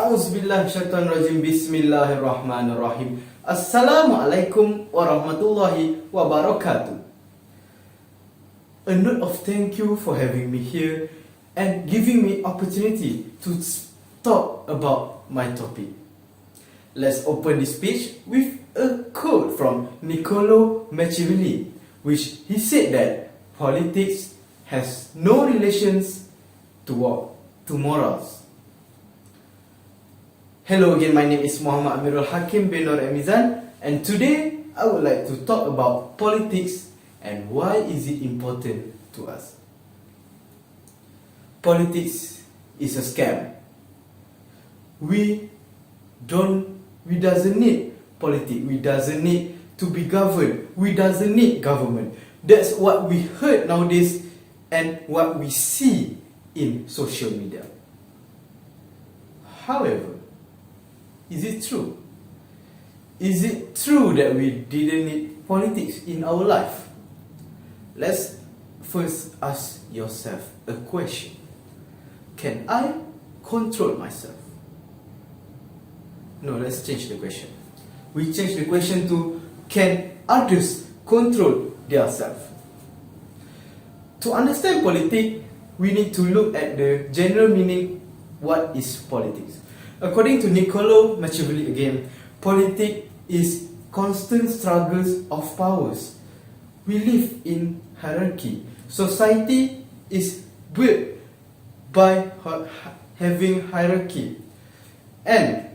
A'udzubillahiminasyaitonirrajim. Bismillahirrahmanirrahim. Assalamualaikum warahmatullahi wabarakatuh. A note of thank you for having me here and giving me opportunity to talk about my topic. Let's open this speech with a quote from Niccolo Machiavelli, which he said that politics has no relations to what? To morals. Hello again, my name is Muhammad Amirul Hakim bin Emizan, and today I would like to talk about politics and why is it important to us. Politics is a scam. We doesn't need politics. We doesn't need to be governed. We doesn't need government. That's what we heard nowadays and what we see in social media. However, is it true? Is it true that we didn't need politics in our life? Let's first ask yourself a question. Can I control myself? No, let's change the question. We change the question to, can others control themselves? To understand politics, we need to look at the general meaning. What is politics? According to Niccolo Machiavelli again, politics is constant struggles of powers. We live in hierarchy. Society is built by having hierarchy, and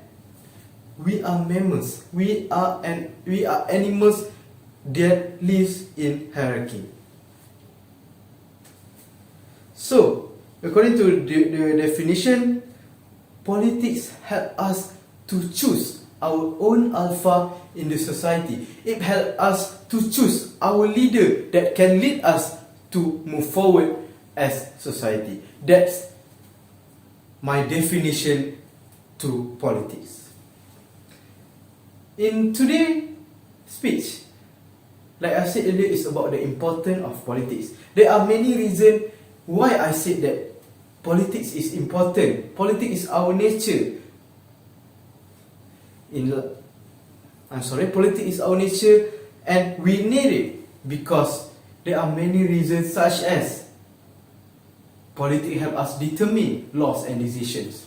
we are mammals. We are animals that lives in hierarchy. So, according to the definition, politics help us to choose our own alpha in the society. It helps us to choose our leader that can lead us to move forward as society. That's my definition to politics. In today's speech, like I said earlier, it's about the importance of politics. There are many reasons why I said that politics is important. Politics is our nature. Politics is our nature, and we need it because there are many reasons, such as politics help us determine laws and decisions.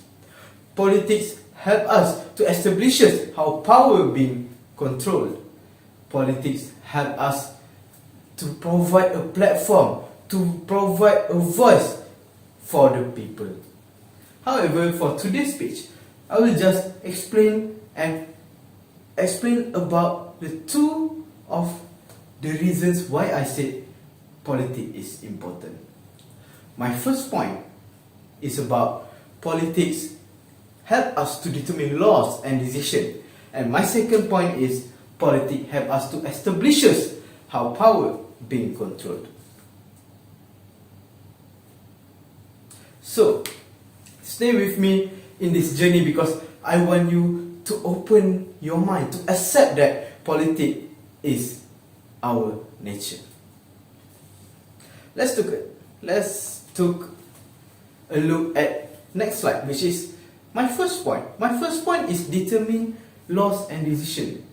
Politics help us to establish how power being controlled. Politics help us to provide a platform, to provide a voice for the people. However, for today's speech, I will just explain about the two of the reasons why I said politics is important. My first point is about politics help us to determine laws and decisions, and my second point is politics help us to establish how power being controlled. So, stay with me in this journey because I want you to open your mind, to accept that politics is our nature. Let's take a look at next slide, which is my first point. My first point is determine laws and decision.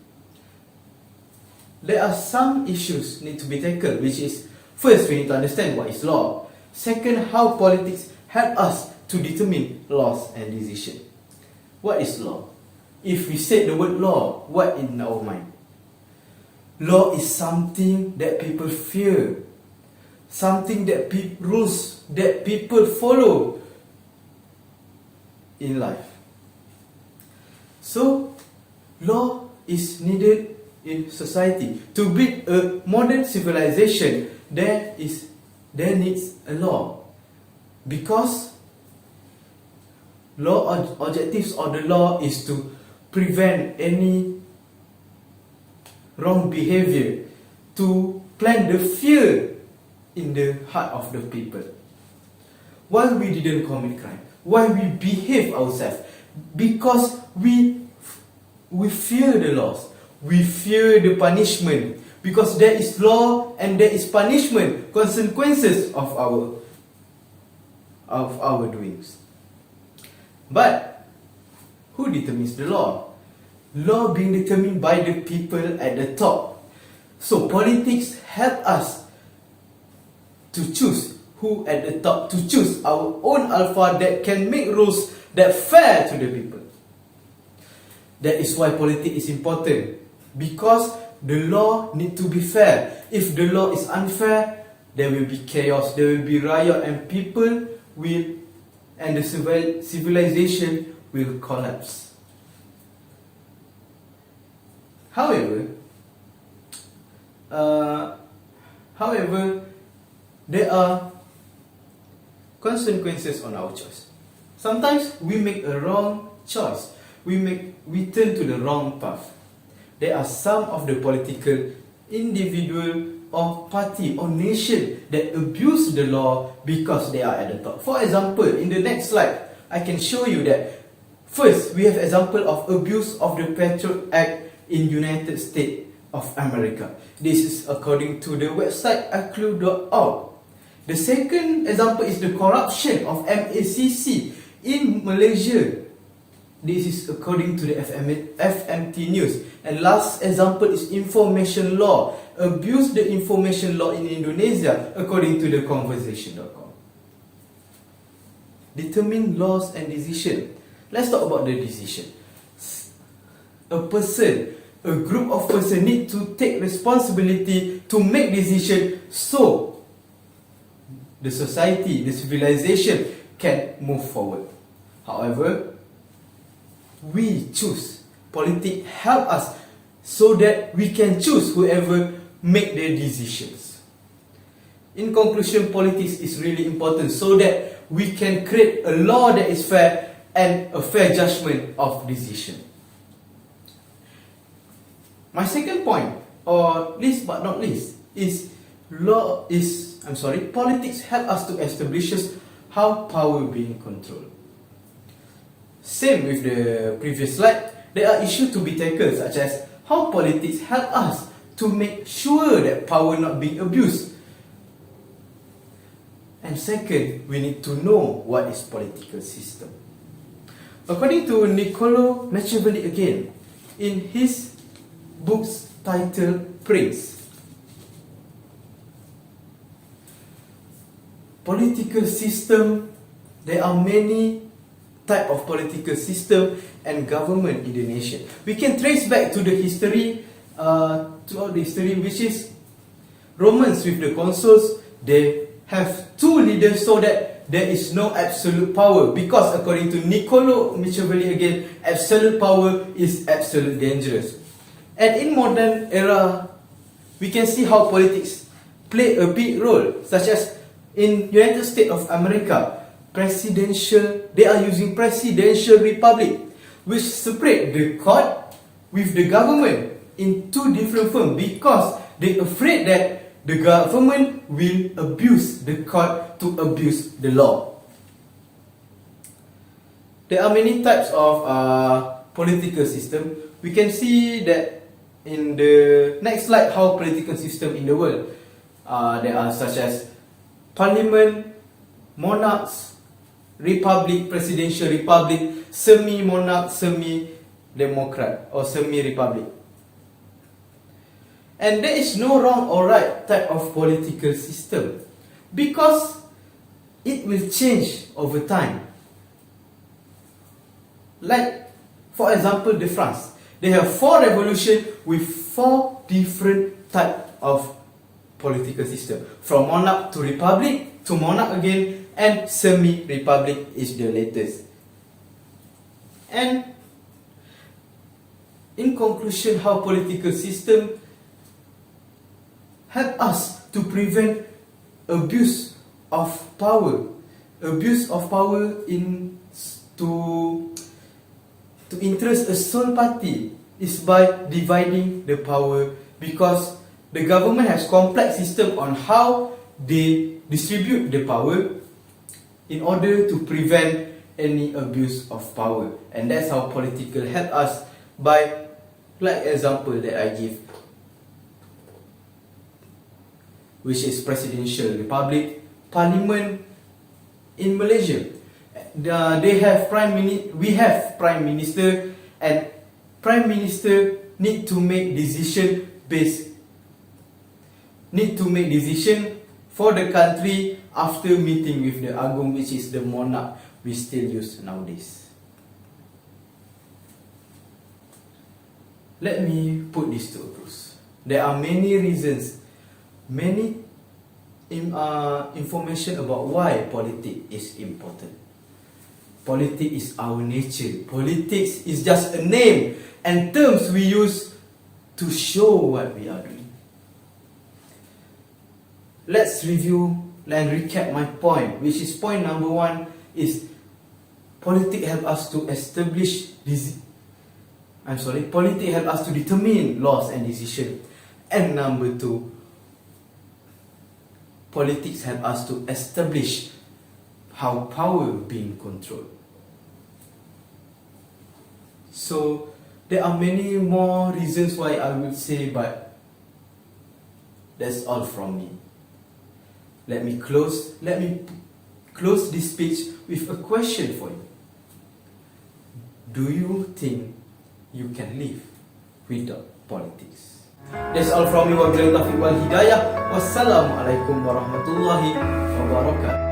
There are some issues need to be tackled, which is, first, we need to understand what is law. Second, how politics help us to determine laws and decision. What is law? If we say the word law, what in our mind? Law is something that people fear, something that rules that people follow in life. So, law is needed in society. To build a modern civilization, there needs a law. Because objectives of the law is to prevent any wrong behavior, to plant the fear in the heart of the people. Why we didn't commit crime? Why we behave ourselves? Because we fear the laws. We fear the punishment. Because there is law and there is punishment, consequences of our doings. But who determines the law? Law being determined by the people at the top. So politics help us to choose who at the top, to choose our own alpha that can make rules that fair to the people. That is why politics is important, because the law need to be fair. If the law is unfair, there will be chaos, there will be riot, and people will, and the civilization will collapse. However, there are consequences on our choice. Sometimes we make a wrong choice. We turn to the wrong path. There are some of the political individual or party or nation that abuse the law because they are at the top. For example, in the next slide, I can show you that first we have example of abuse of the Patriot Act in United States of America. This is according to the website aclu.org. The second example is the corruption of MACC in Malaysia. This is according to the FMT News. And last example is information law. Abuse the information law in Indonesia according to the conversation.com. Determine laws and decision. Let's talk about the decision. A person, a group of persons need to take responsibility to make decision so the society, the civilization can move forward. However, we choose. Politics help us so that we can choose whoever make the decisions. In conclusion, politics is really important so that we can create a law that is fair and a fair judgment of decision. My second point, or least but not least, is politics help us to establish how power being controlled. Same with the previous slide, there are issues to be tackled, such as how politics help us to make sure that power not being abused. And second, we need to know what is political system. According to Niccolo Machiavelli again, in his books titled Prince, political system, there are many type of political system and government in the nation. We can trace back to the history, throughout the history, which is Romans with the consuls. They have two leaders so that there is no absolute power, because according to Niccolo Machiavelli again, absolute power is absolutely dangerous. And in modern era, we can see how politics play a big role, such as in United States of America, they are using presidential republic, which separate the court with the government in two different firms, because they afraid that the government will abuse the court to abuse the law. There are many types of political system. We can see that in the next slide how political system in the world. There are such as parliament, monarchs, republic, presidential republic, semi-monarch, semi-democrat or semi-republic. And there is no wrong or right type of political system, because it will change over time. Like, for example, the France. They have 4 revolutions with 4 different types of political system. From monarch to republic, to monarch again, and semi-republic is the latest. And in conclusion, how political system help us to prevent abuse of power. Abuse of power to interest a sole party is by dividing the power, because the government has complex system on how they distribute the power in order to prevent any abuse of power. And that's how political help us by, like example that I give, which is presidential republic, parliament in Malaysia. We have prime minister, and prime minister need to make decision for the country after meeting with the Agung, which is the monarch we still use nowadays. Let me put this to a close. There are many reasons, many information about why politics is important. Politics is our nature. Politics is just a name and terms we use to show what we are doing. Let's review and recap my point, which is point number 1 is politics help us to politics help us to determine laws and decisions. And number 2, politics help us to establish how power being controlled. So there are many more reasons why I would say, but that's all from me. Let me close this speech with a question for you. Do you think you can live without politics? That's all from me. Wabillahi taufiq wal hidayah. Wassalamualaikum warahmatullahi wabarakatuh.